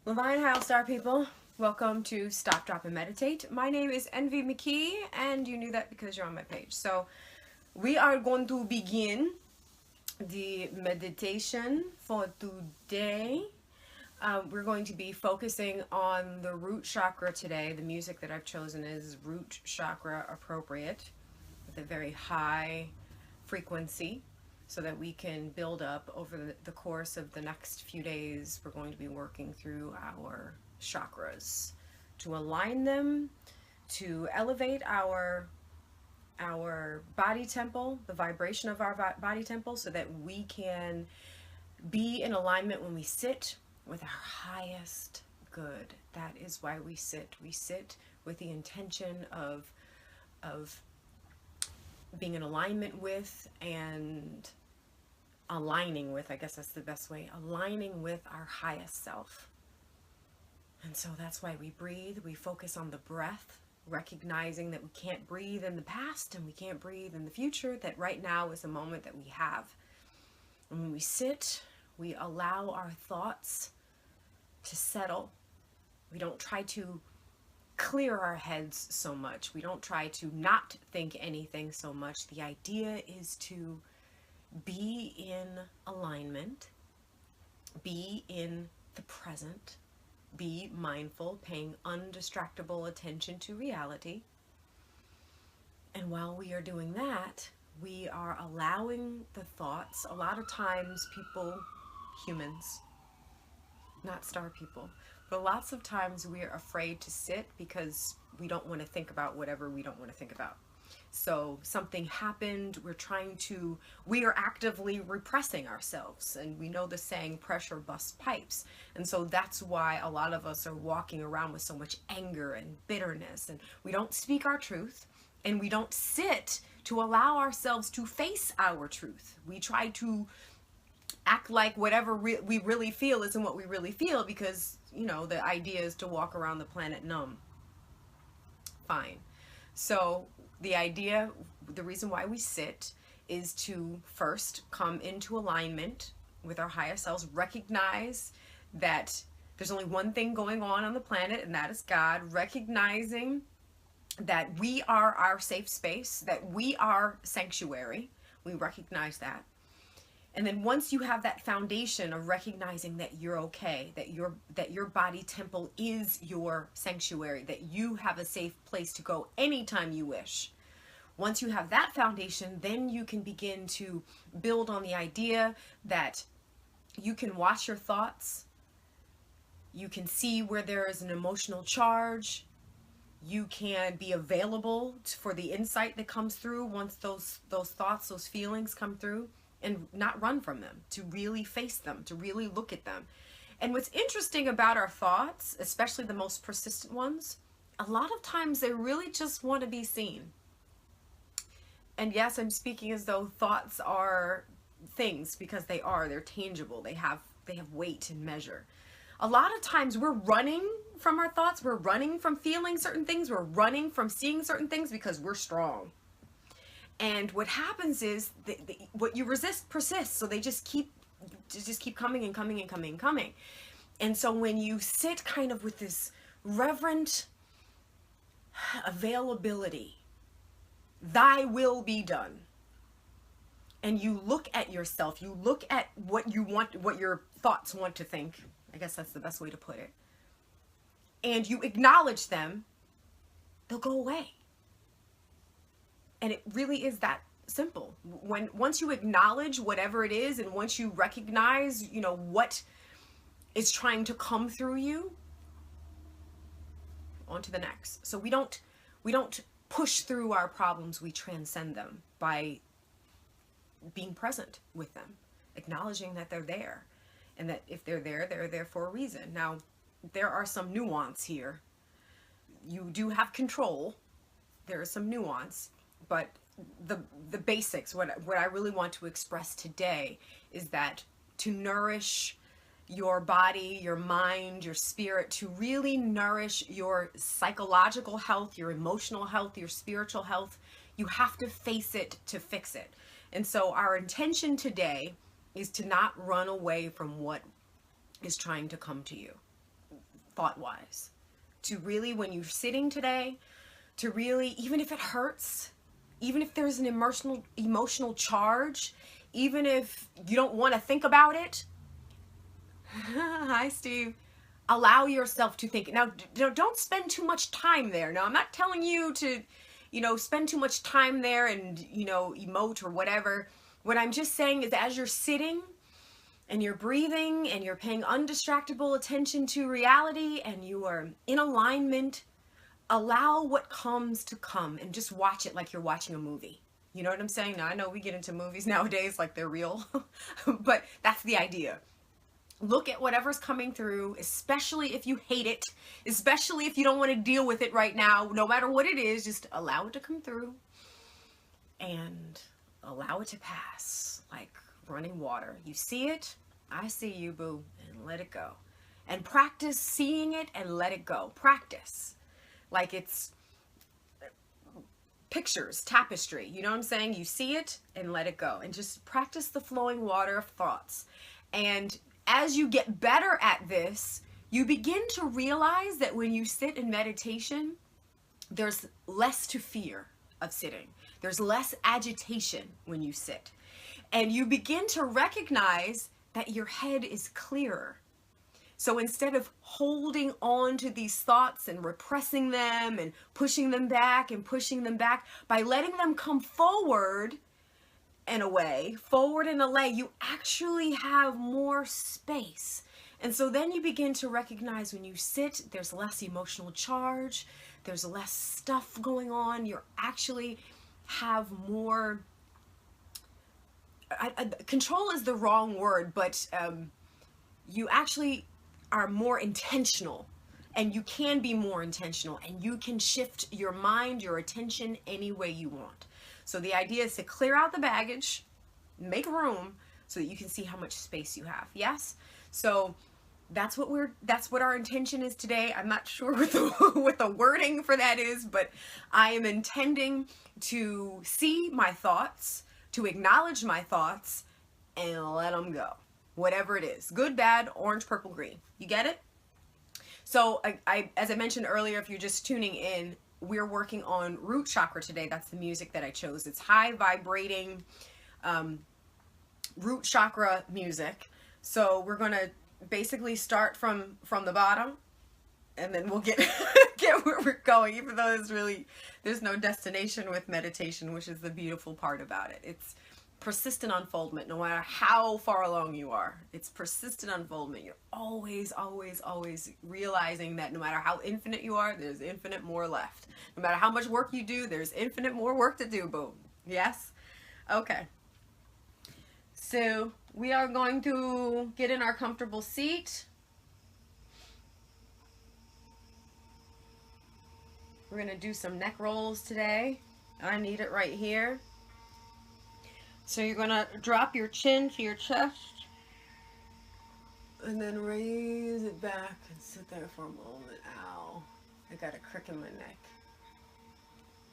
Levine Heil Star people, welcome to Stop Drop and Meditate. My name is Envy McKee, and you knew that because you're on my page. So we are going to begin the meditation for today. We're going to be focusing on the root chakra today. The music that I've chosen is root chakra appropriate with a very high frequency, so that we can build up over the course of the next few days. We're going to be working through our chakras to align them, to elevate our body temple, the vibration of our body temple, so that we can be in alignment when we sit with our highest good. That is why we sit. We sit with the intention of being in alignment with and aligning with, I guess that's the best way, aligning with our highest self. And so that's why we breathe. We focus on the breath, recognizing that we can't breathe in the past and we can't breathe in the future, that right now is a moment that we have. And when we sit, we allow our thoughts to settle. We don't try to clear our heads so much. We don't try to not think anything so much. The idea is to be in alignment, be in the present, be mindful, paying undistractable attention to reality. And while we are doing that, we are allowing the thoughts. A lot of times people, humans, not star people, but lots of times we are afraid to sit because we don't want to think about whatever we don't want to think about. So something happened, we are actively repressing ourselves. And we know the saying, pressure busts pipes. And so that's why a lot of us are walking around with so much anger and bitterness. And we don't speak our truth, and we don't sit to allow ourselves to face our truth. We try to act like whatever we really feel isn't what we really feel, because, you know, the idea is to walk around the planet numb. Fine. So the reason why we sit is to first come into alignment with our higher selves, recognize that there's only one thing going on the planet, and that is God, recognizing that we are our safe space, that we are sanctuary. We recognize that. And then once you have that foundation of recognizing that you're okay, that your body temple is your sanctuary, that you have a safe place to go anytime you wish. Once you have that foundation, then you can begin to build on the idea that you can watch your thoughts. You can see where there is an emotional charge. You can be available for the insight that comes through once those thoughts, those feelings come through, and not run from them, to really face them, to really look at them. And what's interesting about our thoughts, especially the most persistent ones, a lot of times they really just want to be seen. And yes, I'm speaking as though thoughts are things, because they're tangible, they have weight and measure. A lot of times we're running from our thoughts, we're running from feeling certain things, we're running from seeing certain things because we're strong. And what happens is what you resist persists, so they just keep coming and coming and coming and coming. And so when you sit kind of with this reverent availability, thy will be done, and you look at yourself, you look at what you want, what your thoughts want to think, I guess that's the best way to put it, and you acknowledge them, they'll go away. And it really is that simple. Once you acknowledge whatever it is, and once you recognize, you know, what is trying to come through you, on to the next. So we don't push through our problems, we transcend them by being present with them, acknowledging that they're there, and that if they're there for a reason. Now, there are some nuance here. You do have control. There is some nuance. But the basics, what I really want to express today is that to nourish your body, your mind, your spirit, to really nourish your psychological health, your emotional health, your spiritual health, you have to face it to fix it. And so our intention today is to not run away from what is trying to come to you. thought-wise. To really, when you're sitting today, to really, even if it hurts, even if there's an emotional charge, even if you don't want to think about it, hi Steve, allow yourself to think. Now, don't spend too much time there. Now, I'm not telling you to, spend too much time there and, emote or whatever. What I'm just saying is, as you're sitting and you're breathing and you're paying undistractable attention to reality and you are in alignment, allow what comes to come and just watch it like you're watching a movie. You know what I'm saying? Now, I know we get into movies nowadays like they're real, but that's the idea. Look at whatever's coming through, especially if you hate it, especially if you don't want to deal with it right now. No matter what it is, just allow it to come through and allow it to pass like running water. You see it, I see you, boo, and let it go. And practice seeing it and let it go. Practice. Like it's pictures, tapestry. You know what I'm saying? You see it and let it go. And just practice the flowing water of thoughts. And as you get better at this, you begin to realize that when you sit in meditation, there's less to fear of sitting. There's less agitation when you sit. And you begin to recognize that your head is clearer. So instead of holding on to these thoughts and repressing them and pushing them back, by letting them come forward in a way, you actually have more space. And so then you begin to recognize when you sit, there's less emotional charge, there's less stuff going on, you actually have more, control is the wrong word, but you actually are more intentional, and you can be more intentional, and you can shift your mind, your attention any way you want. So the idea is to clear out the baggage, make room so that you can see how much space you have. Yes? So that's what our intention is today. I'm not sure what the wording for that is, but I am intending to see my thoughts, to acknowledge my thoughts, and let them go. Whatever it is. Good, bad, orange, purple, green. You get it? So as I mentioned earlier, if you're just tuning in, we're working on root chakra today. That's the music that I chose. It's high vibrating root chakra music. So we're going to basically start from the bottom, and then we'll get where we're going, even though there's no destination with meditation, which is the beautiful part about it. It's persistent unfoldment. No matter how far along you are, it's persistent unfoldment. You're always realizing that no matter how infinite you are, there's infinite more left. No matter how much work you do, there's infinite more work to do. Boom. Yes? Okay. So we are going to get in our comfortable seat. We're going to do some neck rolls today. I need it right here. So you're going to drop your chin to your chest and then raise it back and sit there for a moment. Ow. I got a crick in my neck.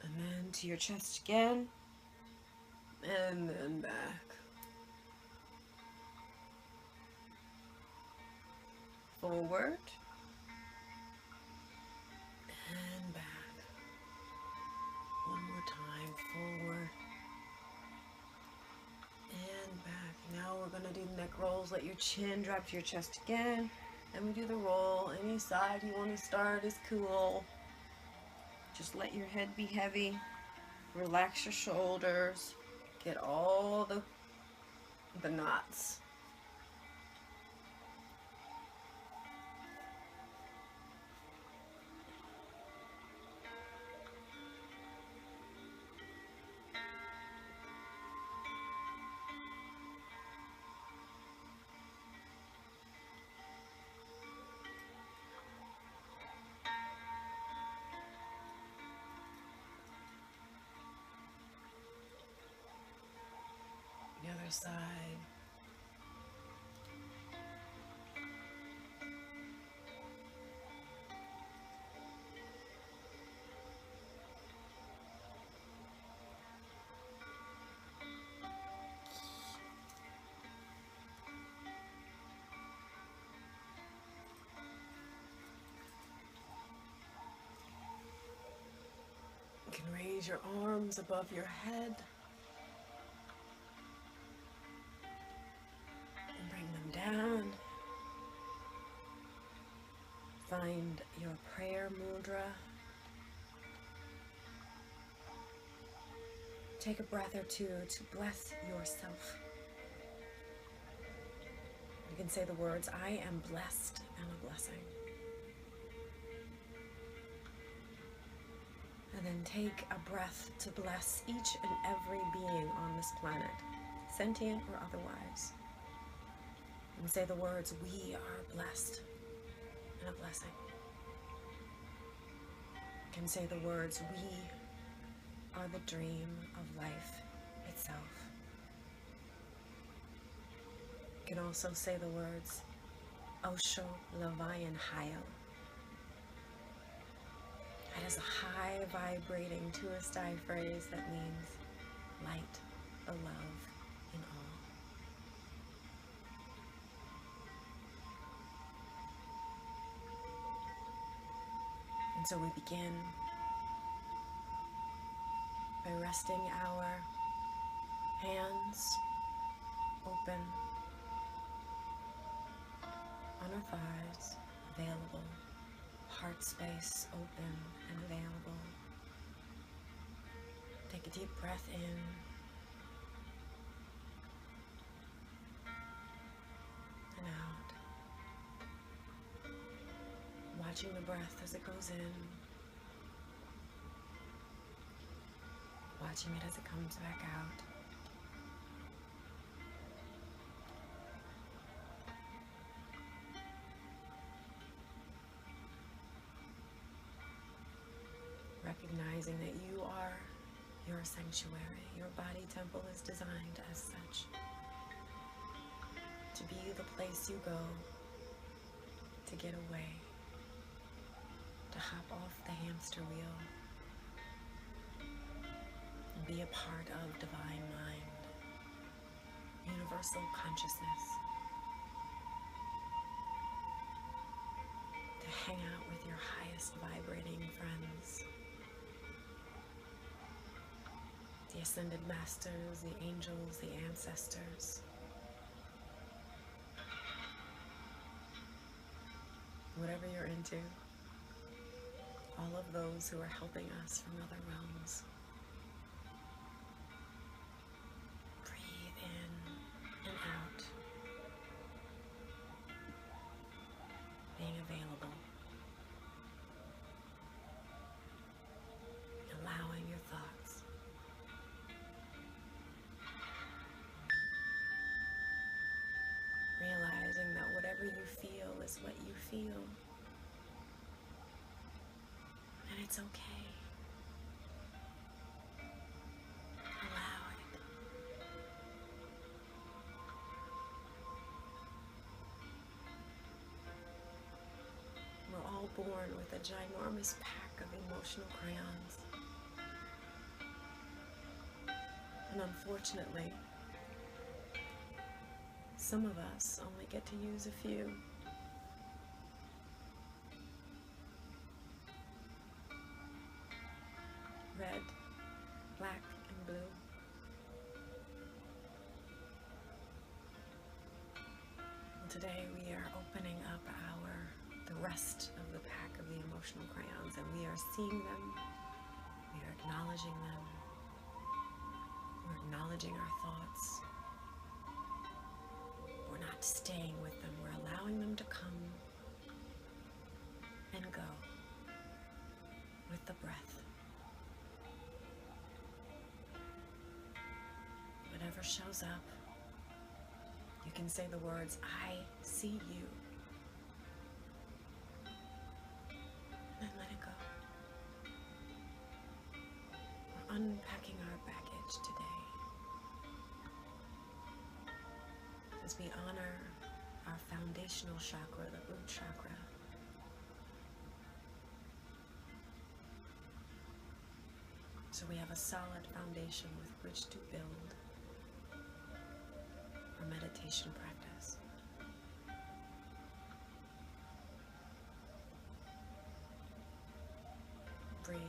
And then to your chest again. And then back. Forward. And back. One more time. Forward. And back. Now we're going to do neck rolls. Let your chin drop to your chest again. And we do the roll. Any side you want to start is cool. Just let your head be heavy. Relax your shoulders. Get all the knots. The other side. Raise your arms above your head and bring them down. Find your prayer mudra. Take a breath or two to bless yourself. You can say the words, I am blessed and a blessing. And then take a breath to bless each and every being on this planet, sentient or otherwise. And say the words, we are blessed and a blessing. You can say the words, we are the dream of life itself. You can also say the words, Osho Lavayan Hayo. That is a high vibrating Tuesday phrase that means light the love in all. And so we begin by resting our hands open on our thighs, available. Heart space open and available. Take a deep breath in. And out. Watching the breath as it goes in. Watching it as it comes back out. Recognizing that you are your sanctuary. Your body temple is designed as such. To be the place you go to get away. To hop off the hamster wheel. And be a part of divine mind. Universal consciousness. To hang out with your highest vibrating friends. The ascended masters, the angels, the ancestors. Whatever you're into. All of those who are helping us from other realms. Breathe in and out. Being available. Allowing your thoughts. Realizing that whatever you feel is what you feel. And it's okay. Allow it. We're all born with a ginormous pack of emotional crayons. And unfortunately, some of us only get to use a few. Red, black, and blue. And today we are opening up the rest of the pack of the emotional crayons, and we are seeing them, we are acknowledging them, we're acknowledging our thoughts. We're not staying with them, we're allowing them to come and go with the breath. Whatever shows up, you can say the words, I see you. And let it go. We're unpacking our baggage today. As we honor our foundational chakra, the root chakra. So we have a solid foundation with which to build our meditation practice. Breathe.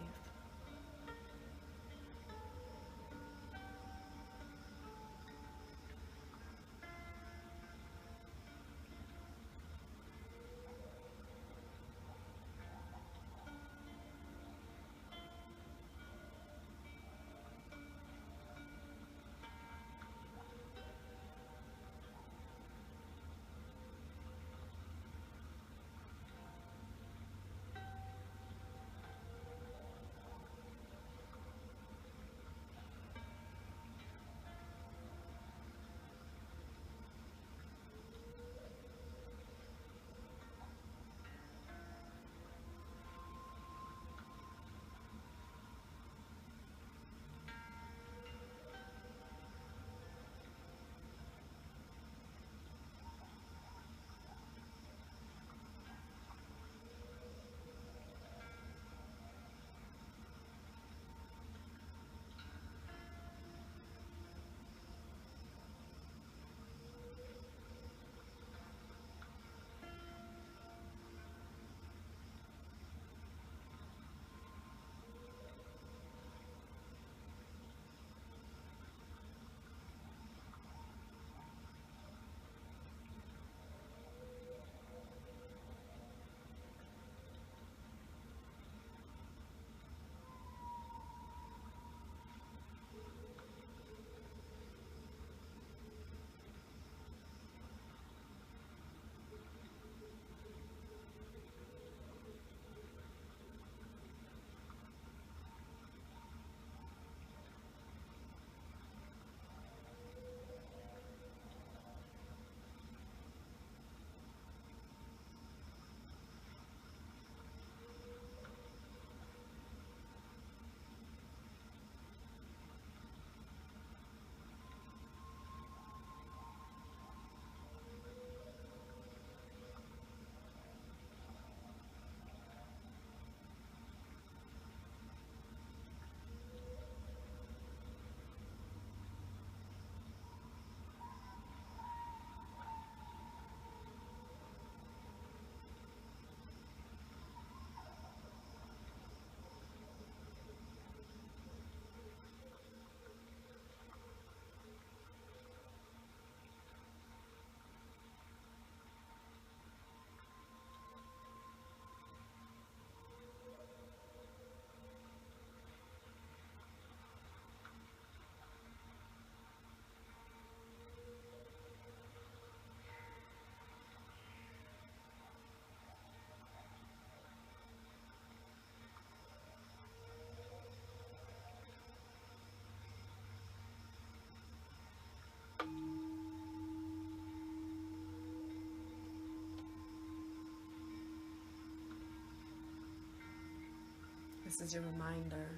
This is your reminder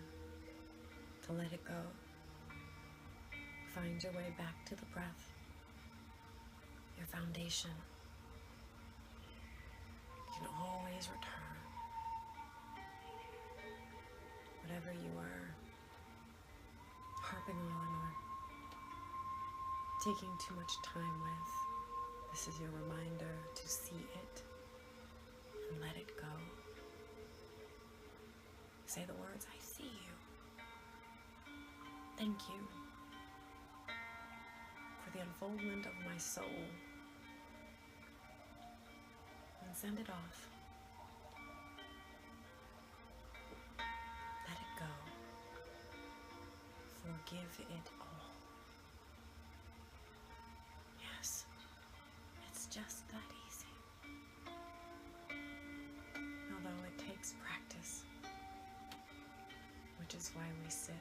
to let it go. Find your way back to the breath, your foundation. You can always return. Whatever you are harping on or taking too much time with, this is your reminder to see it and let it go. Say the words, I see you. Thank you for the unfoldment of my soul. And send it off. Let it go. Forgive it all. Yes, it's just that easy. Although it takes practice, which is why we sit.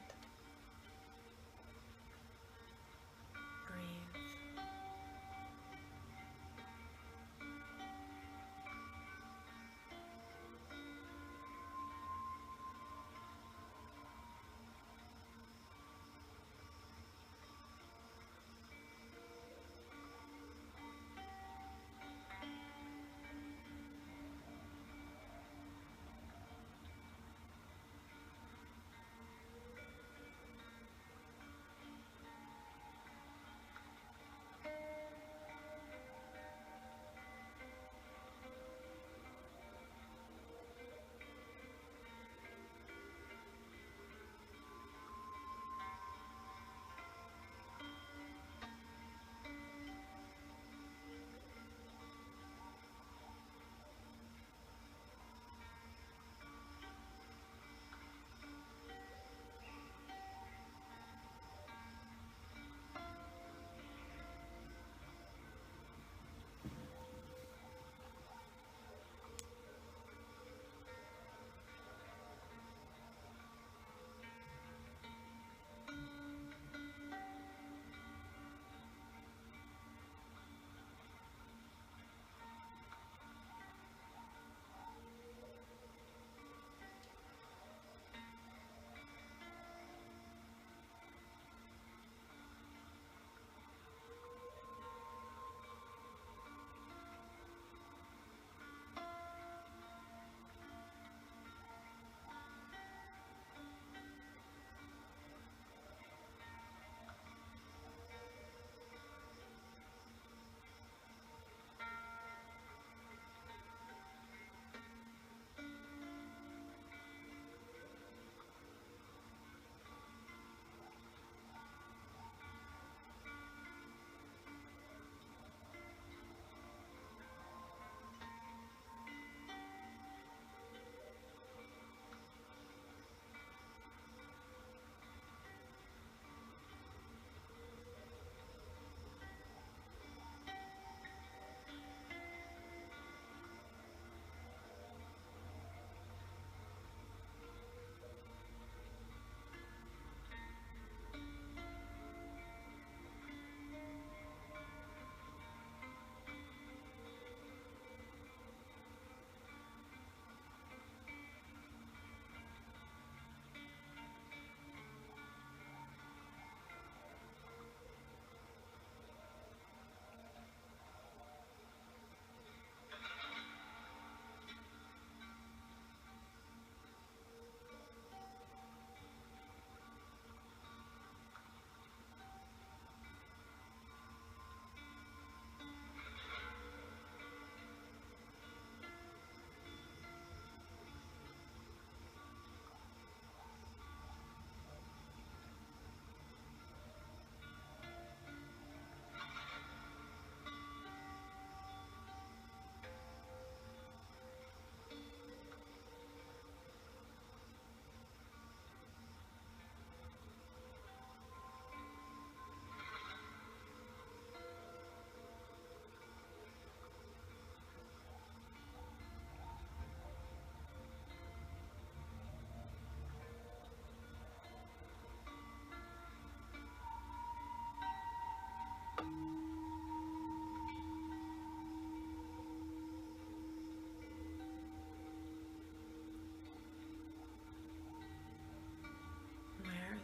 Breathe.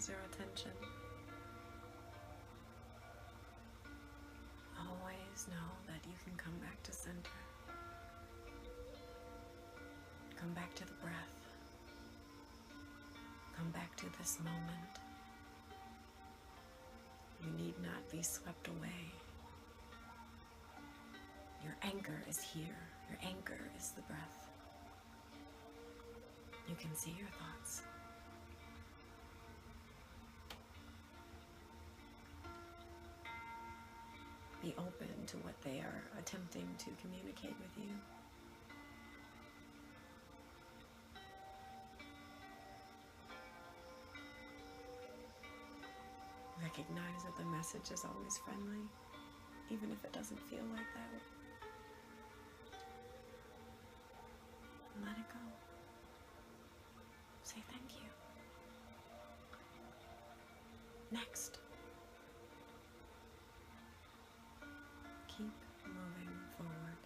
Where's your attention? Always know that you can come back to center. Come back to the breath. Come back to this moment. You need not be swept away. Your anchor is here. Your anchor is the breath. You can see your thoughts. Be open to what they are attempting to communicate with you. Recognize that the message is always friendly, even if it doesn't feel like that. And let it go. Say thank you. Next. Keep moving forward.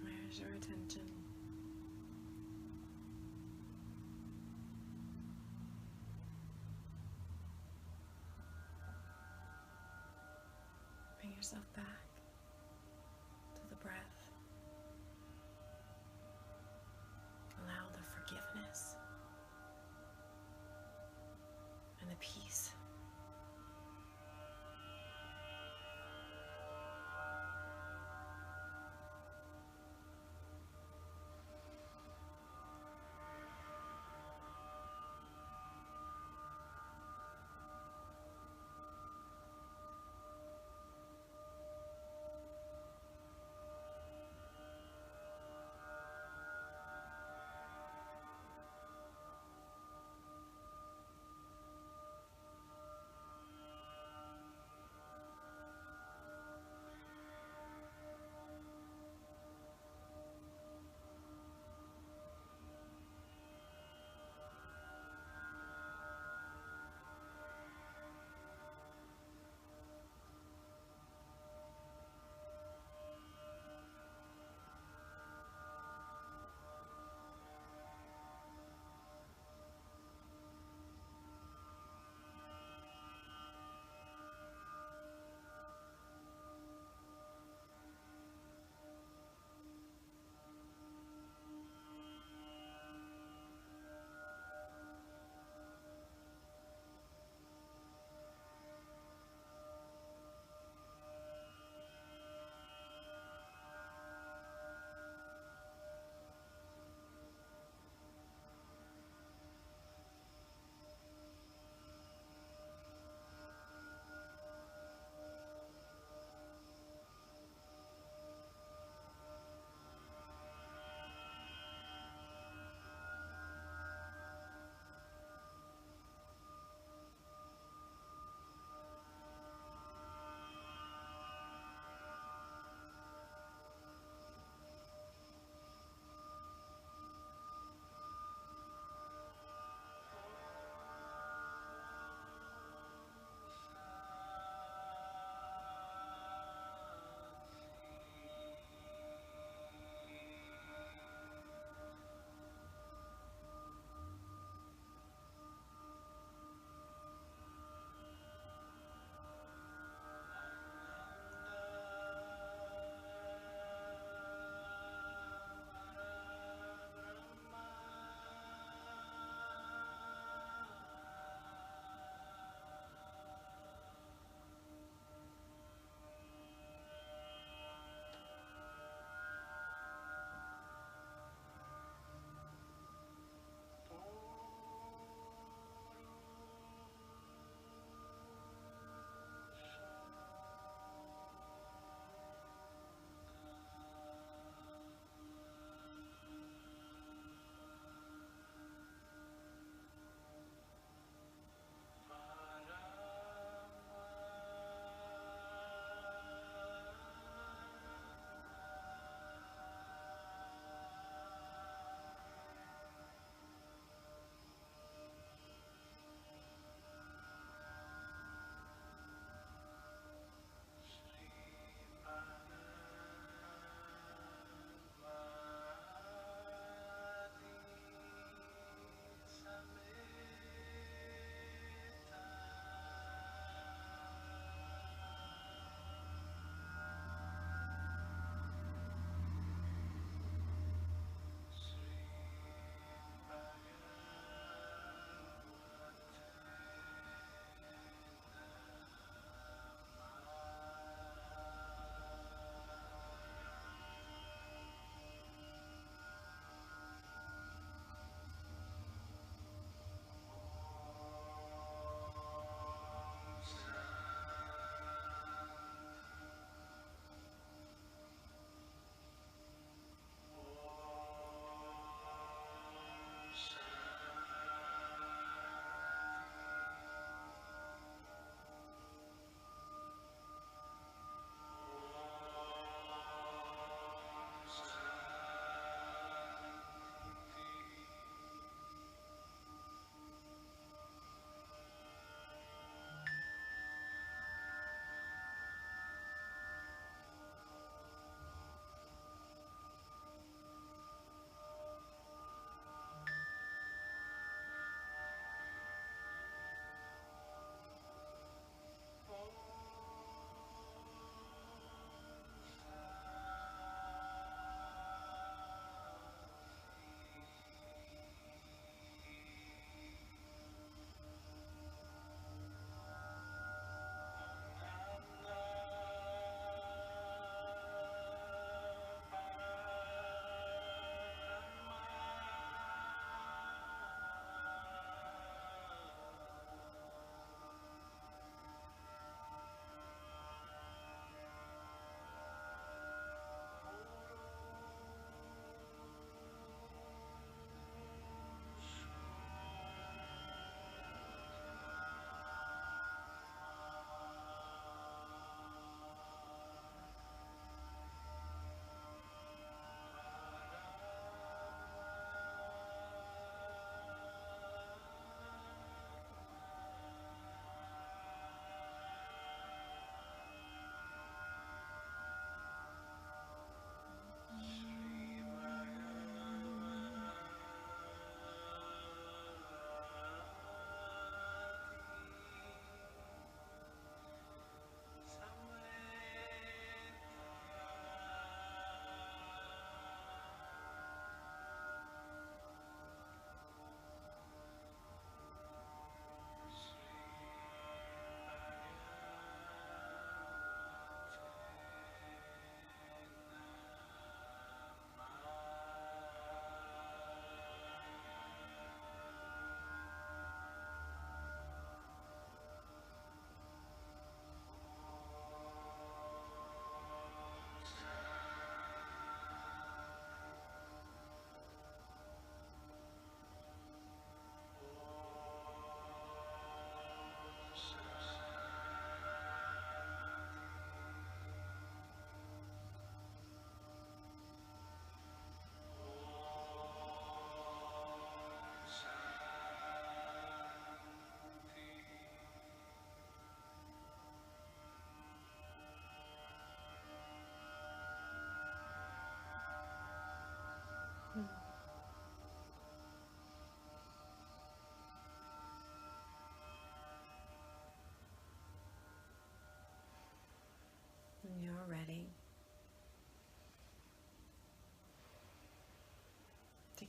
Where's your attention? yourself back to the breath. Allow the forgiveness and the peace.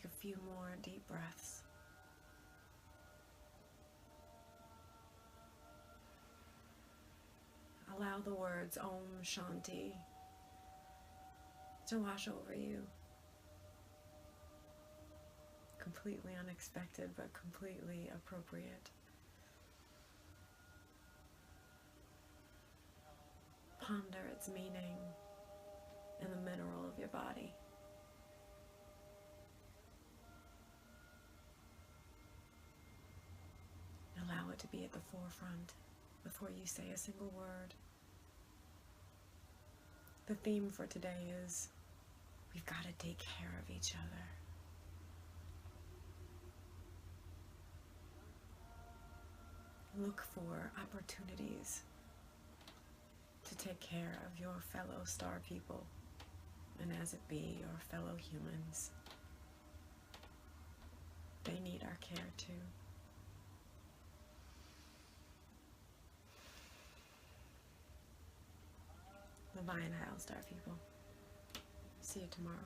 take a few more deep breaths. Allow the words Om Shanti to wash over you. Completely unexpected, but completely appropriate. Ponder its meaning in the mineral of your body. Allow it to be at the forefront before you say a single word. The theme for today is, we've got to take care of each other. Look for opportunities to take care of your fellow star people, and as it be, your fellow humans. They need our care too. Divine Isle Star people. See you tomorrow.